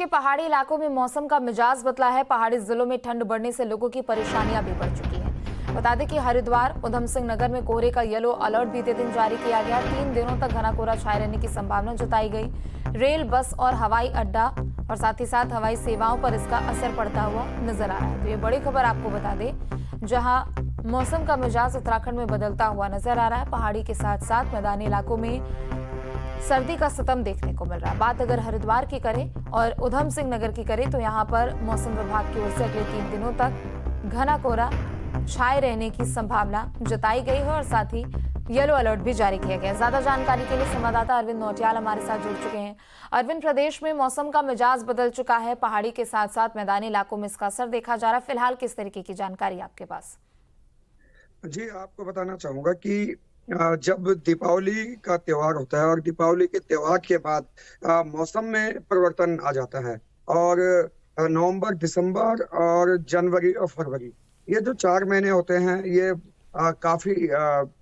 के पहाड़ी इलाकों में मौसम का मिजाज बदला है। पहाड़ी जिलों में ठंड बढ़ने से लोगों की परेशानियां भी बढ़ चुकी हैं। बता दें कि हरिद्वार, उधम सिंह नगर में कोहरे का येलो अलर्ट बीते दिन जारी किया गया। 3 दिनों तक घना कोहरा छाए रहने की संभावना जताई गई। रेल, बस और हवाई अड्डा और साथ ही साथ हवाई सेवाओं पर इसका असर पड़ता हुआ नजर आ रहा है। तो ये बड़ी खबर आपको बता दें, जहां मौसम का मिजाज उत्तराखंड में बदलता हुआ नजर आ रहा है। पहाड़ी के साथ साथ मैदानी इलाकों में सर्दी का सितम देखने को मिल रहा है। बात अगर हरिद्वार की करें और उधम सिंह नगर की करें तो यहाँ पर मौसम विभाग की ओर से अगले 3 दिनों तक घना कोहरा छाए रहने की संभावना जताई गई है और साथ ही येलो अलर्ट भी जारी किया गया है। ज्यादा जानकारी के लिए संवाददाता अरविंद नौटियाल हमारे साथ जुड़ चुके हैं। अरविंद, प्रदेश में मौसम का मिजाज बदल चुका है। पहाड़ी के साथ साथ मैदानी इलाकों में इसका असर देखा जा रहा है। फिलहाल किस तरीके की जानकारी आपके पास? जी, आपको बताना चाहूंगा कि जब दीपावली का त्योहार होता है और दीपावली के त्योहार के बाद मौसम में परिवर्तन आ जाता है और नवंबर, दिसंबर और जनवरी और फरवरी, ये जो 4 महीने होते हैं, ये काफी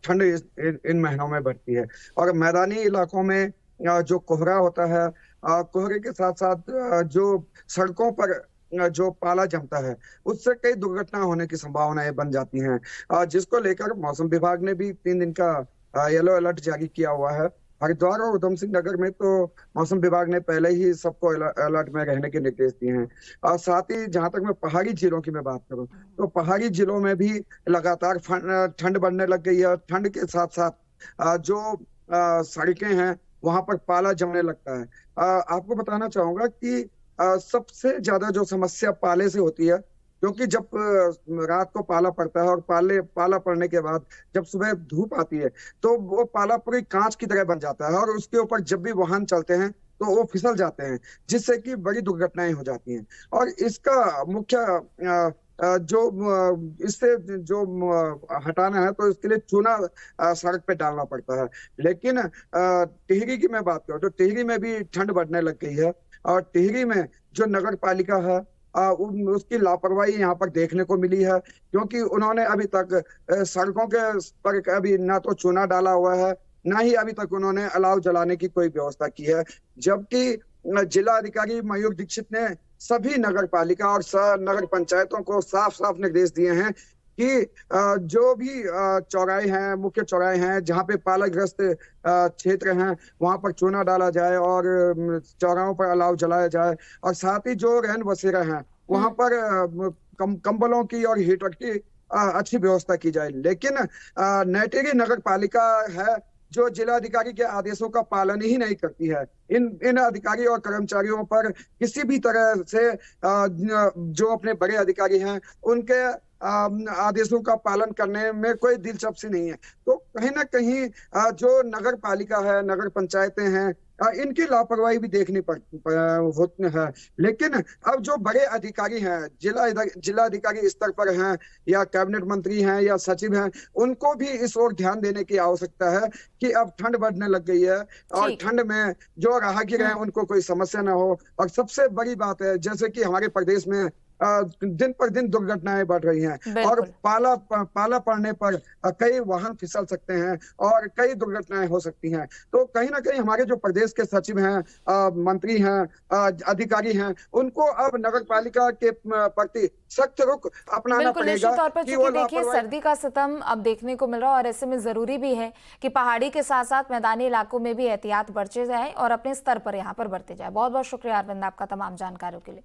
ठंड इन महीनों में बढ़ती है। और मैदानी इलाकों में जो कोहरा होता है, कोहरे के साथ साथ जो सड़कों पर जो पाला जमता है, उससे कई दुर्घटना होने की संभावनाएं बन जाती हैं, जिसको लेकर मौसम विभाग ने भी 3 दिन का येलो अलर्ट जारी किया हुआ है। हरिद्वार और उधम सिंह नगर में तो मौसम विभाग ने पहले ही सबको अलर्ट में रहने के निर्देश दिए हैं। और साथ ही जहां तक मैं पहाड़ी जिलों की मैं बात करूं, तो पहाड़ी जिलों में भी लगातार ठंड बढ़ने लग गई है। ठंड के साथ साथ जो सड़कें हैं, वहां पर पाला जमने लगता है। आपको बताना चाहूंगा कि सबसे ज्यादा जो समस्या पाले से होती है, क्योंकि जब रात को पाला पड़ता है और पाला पड़ने के बाद जब सुबह धूप आती है, तो वो पाला पूरी कांच की तरह बन जाता है और उसके ऊपर जब भी वाहन चलते हैं तो वो फिसल जाते हैं, जिससे कि बड़ी दुर्घटनाएं हो जाती हैं। और इसका मुख्य जो इससे जो हटाना है, तो इसके लिए चूना सड़क पे डालना पड़ता है। लेकिन टिहरी की मैं बात करूं तो टिहरी में भी ठंड बढ़ने लग गई है और टिहरी में जो नगर पालिका है, उसकी लापरवाही यहाँ पर देखने को मिली है, क्योंकि उन्होंने अभी तक सड़कों के पर अभी ना तो चूना डाला हुआ है, ना ही अभी तक उन्होंने अलाव जलाने की कोई व्यवस्था की है। जबकि जिला अधिकारी मयूर दीक्षित ने सभी नगर पालिका और नगर पंचायतों को साफ साफ निर्देश दिए हैं कि जो भी चौराहे हैं, मुख्य चौराहे हैं, जहाँ पे पालाग्रस्त क्षेत्र हैं, वहां पर चूना डाला जाए और चौराहों पर अलाव जलाया जाए। और साथ ही जो रैन बसेरा हैं, वहां पर कंबलों की और हीटर की अच्छी व्यवस्था की जाए। लेकिन नैटेरी नगर पालिका है जो जिलाधिकारी के आदेशों का पालन ही नहीं करती है। इन अधिकारी और कर्मचारियों पर किसी भी तरह से जो अपने बड़े अधिकारी हैं, उनके आदेशों का पालन करने में कोई दिलचस्पी नहीं है। तो कहीं ना कहीं जो नगर पालिका है, नगर पंचायतें हैं, इनकी लापरवाही भी देखनी होती है। लेकिन अब जो बड़े अधिकारी हैं, जिला अधिकारी स्तर पर हैं या कैबिनेट मंत्री हैं या सचिव हैं, उनको भी इस ओर ध्यान देने की आवश्यकता है कि अब ठंड बढ़ने लग गई है और ठंड में जो राहगीर हैं उनको कोई समस्या ना हो। और सबसे बड़ी बात है, जैसे कि हमारे प्रदेश में दिन पर दिन दुर्घटनाएं बढ़ रही हैं और पाला पड़ने पर कई वाहन फिसल सकते हैं और कई दुर्घटनाएं हो सकती हैं। तो कहीं ना कहीं हमारे जो प्रदेश के सचिव हैं, मंत्री हैं, अधिकारी हैं, उनको अब नगर पालिका के प्रति सख्त रुख अपनाना पड़ेगा। निश्चित तौर पर चूंकि देखिए सर्दी का सितम अब देखने को मिल रहा है और ऐसे में जरूरी भी है कि पहाड़ी के साथ साथ मैदानी इलाकों में भी एहतियात बरते जाए और अपने स्तर पर यहाँ पर बरते जाए। बहुत बहुत शुक्रिया अरविंद आपका तमाम जानकारियों के लिए।